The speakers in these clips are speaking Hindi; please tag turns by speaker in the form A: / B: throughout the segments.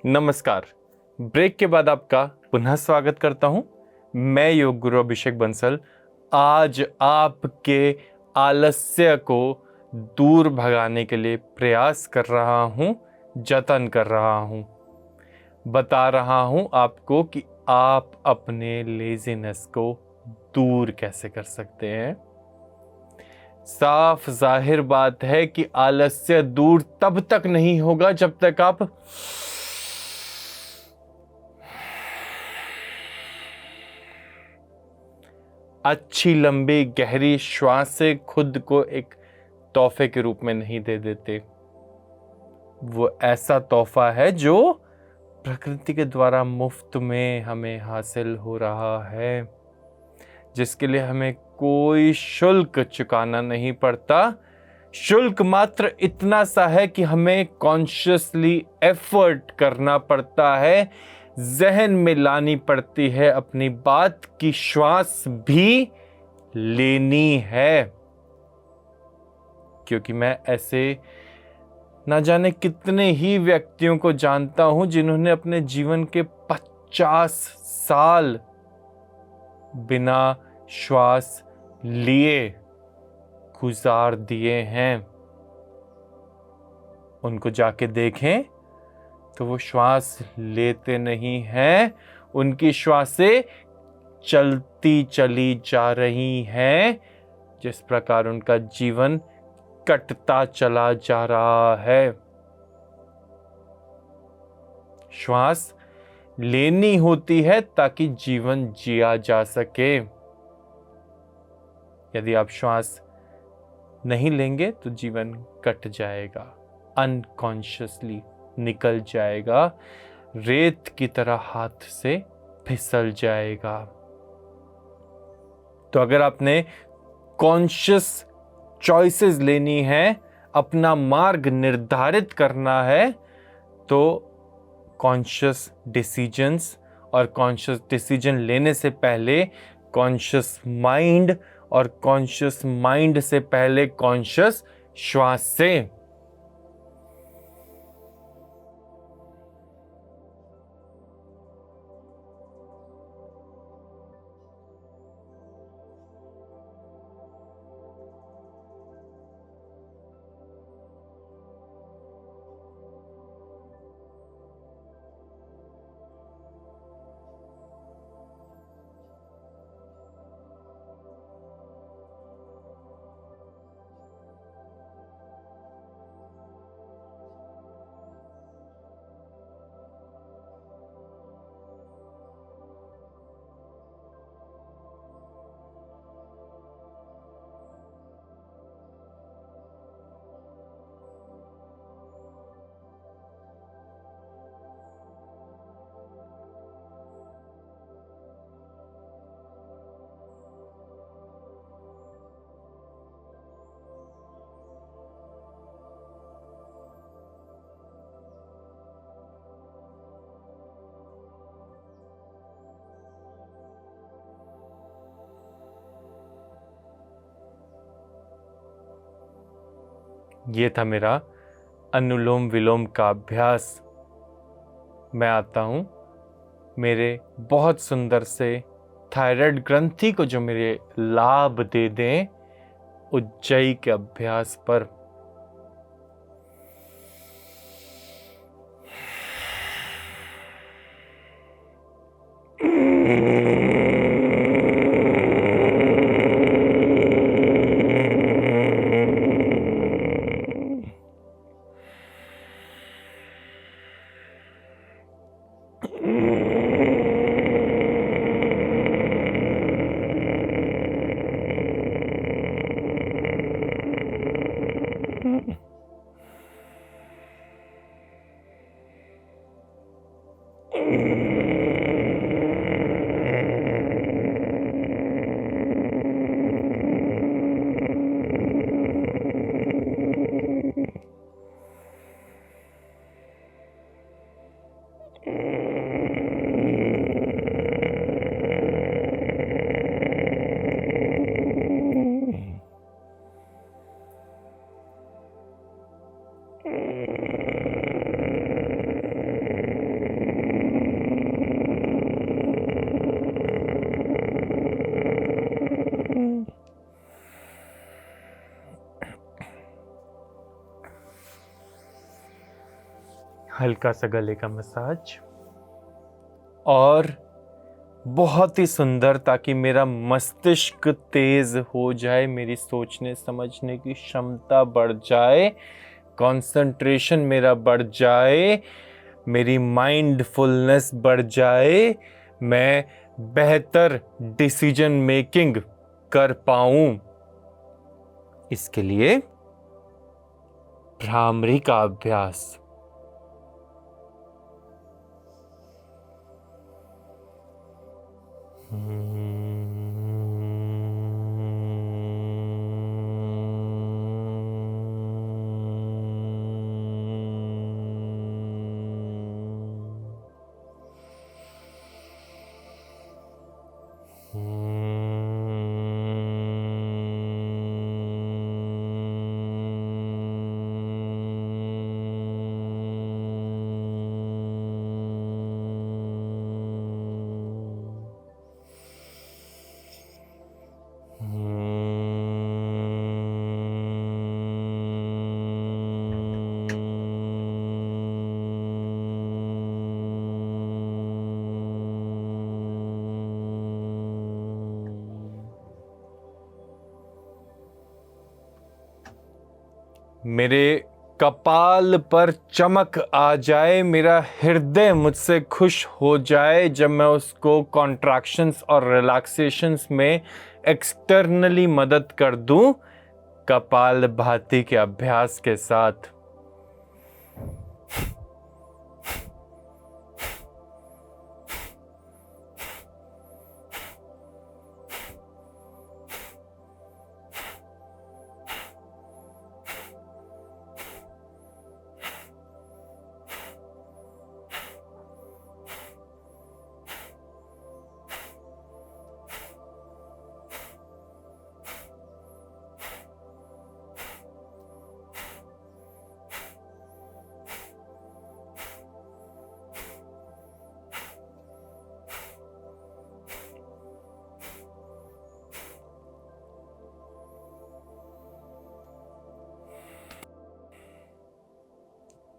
A: नमस्कार। ब्रेक के बाद आपका पुनः स्वागत करता हूं। मैं योग गुरु अभिषेक बंसल आज आपके आलस्य को दूर भगाने के लिए प्रयास कर रहा हूं, जतन कर रहा हूं। बता रहा हूं आपको कि आप अपने लेजीनेस को दूर कैसे कर सकते हैं। साफ जाहिर बात है कि आलस्य दूर तब तक नहीं होगा जब तक आप अच्छी लंबी गहरी श्वास से खुद को एक तोहफे के रूप में नहीं दे देते। वो ऐसा तोहफा है जो प्रकृति के द्वारा मुफ्त में हमें हासिल हो रहा है, जिसके लिए हमें कोई शुल्क चुकाना नहीं पड़ता। शुल्क मात्र इतना सा है कि हमें कॉन्शियसली एफर्ट करना पड़ता है, जहन में लानी पड़ती है, अपनी बात की श्वास भी लेनी है। क्योंकि मैं ऐसे ना जाने कितने ही व्यक्तियों को जानता हूं जिन्होंने अपने जीवन के 50 साल बिना श्वास लिए गुजार दिए हैं। उनको जाके देखें तो वो श्वास लेते नहीं हैं, उनकी श्वासें चलती चली जा रही हैं, जिस प्रकार उनका जीवन कटता चला जा रहा है। श्वास लेनी होती है ताकि जीवन जिया जा सके। यदि आप श्वास नहीं लेंगे तो जीवन कट जाएगा, अनकॉन्शियसली निकल जाएगा, रेत की तरह हाथ से फिसल जाएगा। तो अगर आपने कॉन्शियस चॉइसेस लेनी है, अपना मार्ग निर्धारित करना है, तो कॉन्शियस डिसीजंस और कॉन्शियस डिसीजन लेने से पहले कॉन्शियस माइंड और कॉन्शियस माइंड से पहले कॉन्शियस श्वास से। ये था मेरा अनुलोम विलोम का अभ्यास। मैं आता हूं मेरे बहुत सुंदर से थायराइड ग्रंथि को जो मेरे लाभ दे दें उज्जयी के अभ्यास पर। हल्का सा गले का मसाज और बहुत ही सुंदर, ताकि मेरा मस्तिष्क तेज हो जाए, मेरी सोचने समझने की क्षमता बढ़ जाए, कंसंट्रेशन मेरा बढ़ जाए, मेरी माइंडफुलनेस बढ़ जाए, मैं बेहतर डिसीजन मेकिंग कर पाऊं। इसके लिए भ्रामरी का अभ्यास। मेरे कपाल पर चमक आ जाए, मेरा हृदय मुझसे खुश हो जाए जब मैं उसको कॉन्ट्रैक्शंस और रिलैक्सेशंस में एक्सटर्नली मदद कर दूं, कपालभाति के अभ्यास के साथ।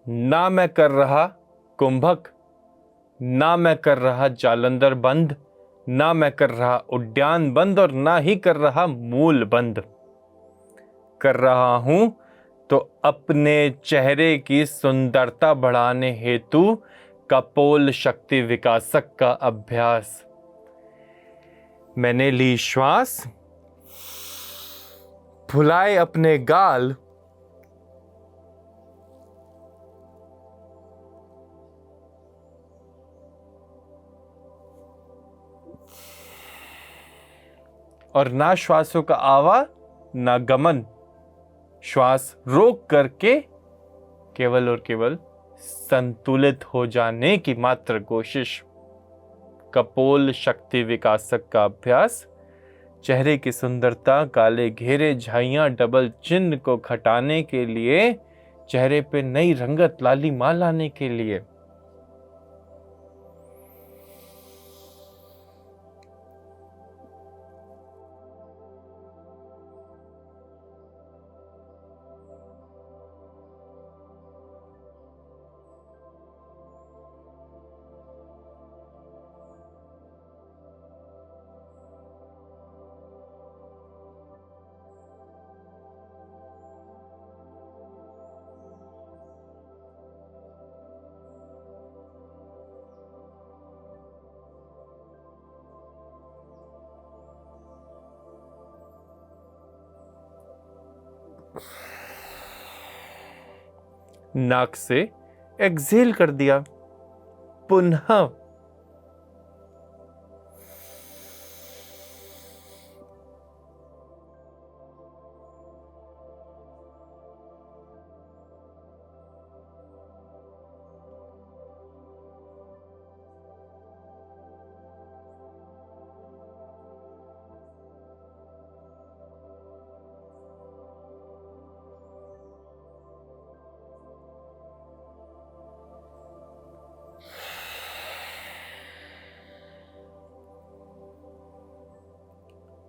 A: ना मैं कर रहा कुंभक, ना मैं कर रहा जालंधर बंद, ना मैं कर रहा उद्यान बंद, और ना ही कर रहा मूल बंद। कर रहा हूं तो अपने चेहरे की सुंदरता बढ़ाने हेतु कपोल शक्ति विकासक का अभ्यास। मैंने ली श्वास, फुलाए अपने गाल, और ना श्वासों का आवा ना गमन, श्वास रोक करके केवल और केवल संतुलित हो जाने की मात्र कोशिश। कपोल शक्ति विकासक का अभ्यास चेहरे की सुंदरता, काले घेरे, झाइयां, डबल चिन्ह को घटाने के लिए, चेहरे पे नई रंगत लालिमा लाने के लिए। नाक से एक्सहेल कर दिया। पुनः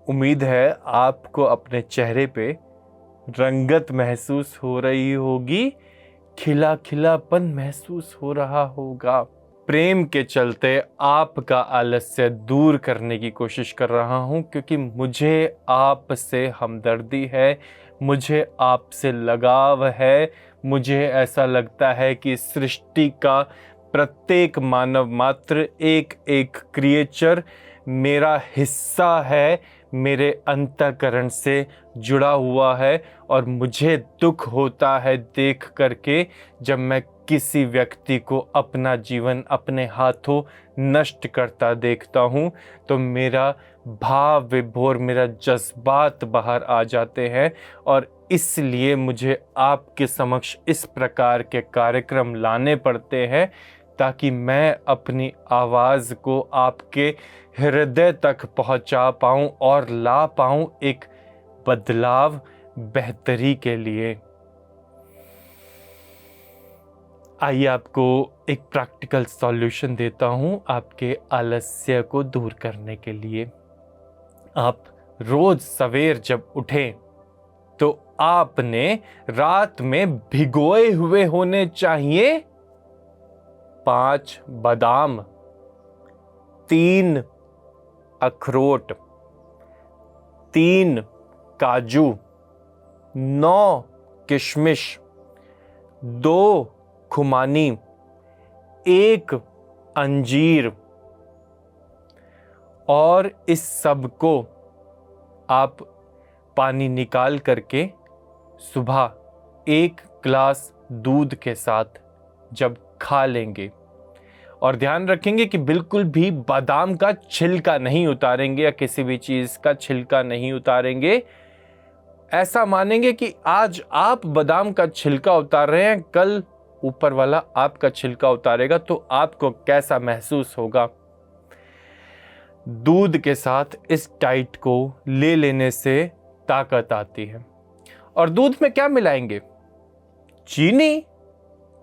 A: उम्मीद है आपको अपने चेहरे पे रंगत महसूस हो रही होगी खिला खिलापन महसूस हो रहा होगा। प्रेम के चलते आपका आलस्य दूर करने की कोशिश कर रहा हूं, क्योंकि मुझे आपसे हमदर्दी है, मुझे आपसे लगाव है। मुझे ऐसा लगता है कि सृष्टि का प्रत्येक मानव मात्र, एक एक क्रिएचर मेरा हिस्सा है, मेरे अंतःकरण से जुड़ा हुआ है। और मुझे दुख होता है देख करके, जब मैं किसी व्यक्ति को अपना जीवन अपने हाथों नष्ट करता देखता हूँ, तो मेरा भाव विभोर, मेरा जज्बात बाहर आ जाते हैं। और इसलिए मुझे आपके समक्ष इस प्रकार के कार्यक्रम लाने पड़ते हैं, ताकि मैं अपनी आवाज़ को आपके हृदय तक पहुंचा पाऊं और ला पाऊं एक बदलाव, बेहतरी के लिए। आइए आपको एक प्रैक्टिकल सॉल्यूशन देता हूं आपके आलस्य को दूर करने के लिए। आप रोज सवेर जब उठें तो आपने रात में भिगोए हुए होने चाहिए 5 बादाम, 3 अखरोट, 3 काजू, 9 किशमिश, 2 खुमानी, 1 अंजीर। और इस सब को आप पानी निकाल करके सुबह 1 ग्लास दूध के साथ जब खा लेंगे, और ध्यान रखेंगे कि बिल्कुल भी बादाम का छिलका नहीं उतारेंगे या किसी भी चीज का छिलका नहीं उतारेंगे। ऐसा मानेंगे कि आज आप बादाम का छिलका उतार रहे हैं, कल ऊपर वाला आपका छिलका उतारेगा, तो आपको कैसा महसूस होगा। दूध के साथ इस डाइट को ले लेने से ताकत आती है। और दूध में क्या मिलाएंगे? चीनी?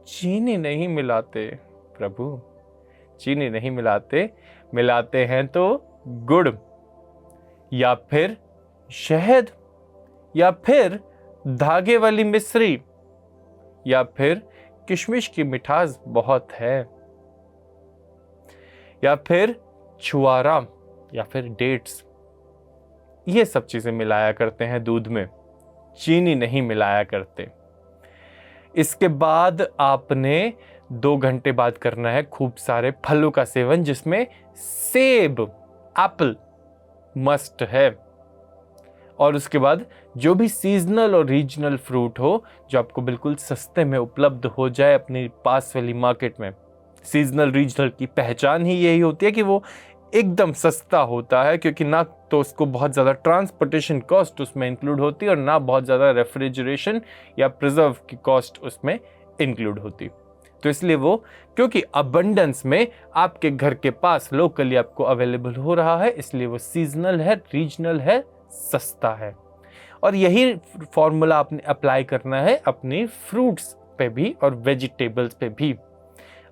A: चीनी नहीं मिलाते प्रभु, चीनी नहीं मिलाते। मिलाते हैं तो गुड़, या फिर शहद, या फिर धागे वाली मिश्री, या फिर किशमिश की मिठास बहुत है, या फिर छुआरा, या फिर डेट्स। ये सब चीजें मिलाया करते हैं दूध में, चीनी नहीं मिलाया करते। इसके बाद आपने 2 घंटे बाद करना है खूब सारे फलों का सेवन, जिसमें सेब, एप्पल मस्ट है। और उसके बाद जो भी सीजनल और रीजनल फ्रूट हो, जो आपको बिल्कुल सस्ते में उपलब्ध हो जाए अपनी पास वाली मार्केट में। सीजनल रीजनल की पहचान ही यही होती है कि वो एकदम सस्ता होता है, क्योंकि ना तो उसको बहुत ज़्यादा ट्रांसपोर्टेशन कॉस्ट उसमें इंक्लूड होती है, और ना बहुत ज़्यादा रेफ्रिजरेशन या प्रिजर्व की कॉस्ट उसमें इंक्लूड होती। तो इसलिए वो, क्योंकि अबंडेंस में आपके घर के पास लोकली आपको अवेलेबल हो रहा है, इसलिए वो सीजनल है, रीजनल है, सस्ता है। और यही फॉर्मूला आपने अप्लाई करना है अपनी फ्रूट्स पे भी और वेजिटेबल्स पे भी।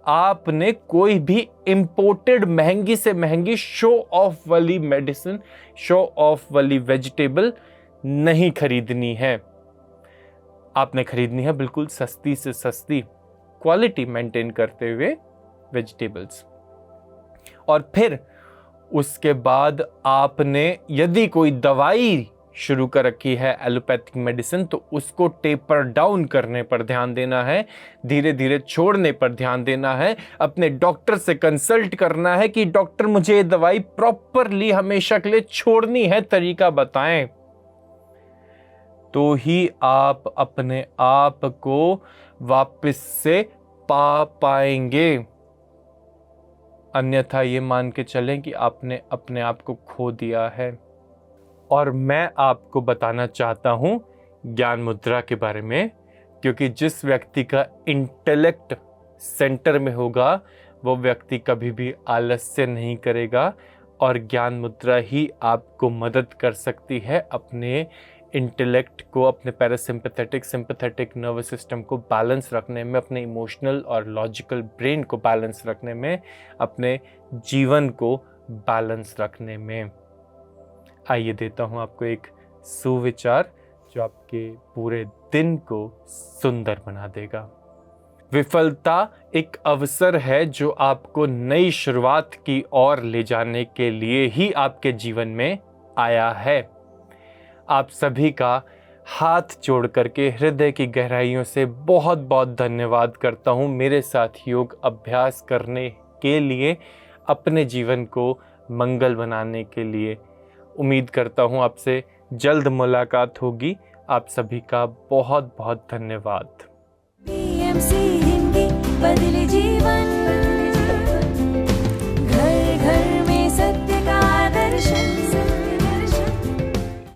A: आपने कोई भी इंपोर्टेड महंगी से महंगी शो ऑफ वाली मेडिसिन, शो ऑफ वाली वेजिटेबल नहीं खरीदनी है। आपने खरीदनी है बिल्कुल सस्ती से सस्ती, क्वालिटी मेंटेन करते हुए वेजिटेबल्स। और फिर उसके बाद आपने यदि कोई दवाई शुरू कर रखी है एलोपैथिक मेडिसिन, तो उसको टेपर डाउन करने पर ध्यान देना है, धीरे धीरे छोड़ने पर ध्यान देना है। अपने डॉक्टर से कंसल्ट करना है कि डॉक्टर मुझे ये दवाई प्रॉपरली हमेशा के लिए छोड़नी है, तरीका बताएं। तो ही आप अपने आप को वापस से पा पाएंगे। अन्यथा ये मान के चलें कि आपने अपने आप को खो दिया है। और मैं आपको बताना चाहता हूं ज्ञान मुद्रा के बारे में, क्योंकि जिस व्यक्ति का इंटेलेक्ट सेंटर में होगा, वो व्यक्ति कभी भी आलस्य नहीं करेगा। और ज्ञान मुद्रा ही आपको मदद कर सकती है अपने इंटेलेक्ट को, अपने पैरासिम्पैथेटिक, सिंपैथेटिक नर्वस सिस्टम को बैलेंस रखने में, अपने इमोशनल और लॉजिकल ब्रेन को बैलेंस रखने में, अपने जीवन को बैलेंस रखने में। आइए देता हूं आपको एक सुविचार जो आपके पूरे दिन को सुंदर बना देगा। विफलता एक अवसर है जो आपको नई शुरुआत की ओर ले जाने के लिए ही आपके जीवन में आया है। आप सभी का हाथ जोड़ करके हृदय की गहराइयों से बहुत बहुत धन्यवाद करता हूँ मेरे साथ योग अभ्यास करने के लिए, अपने जीवन को मंगल बनाने के लिए। उम्मीद करता हूँ आपसे जल्द मुलाकात होगी। आप सभी का बहुत बहुत धन्यवाद।
B: PMC हिंदी बदले जी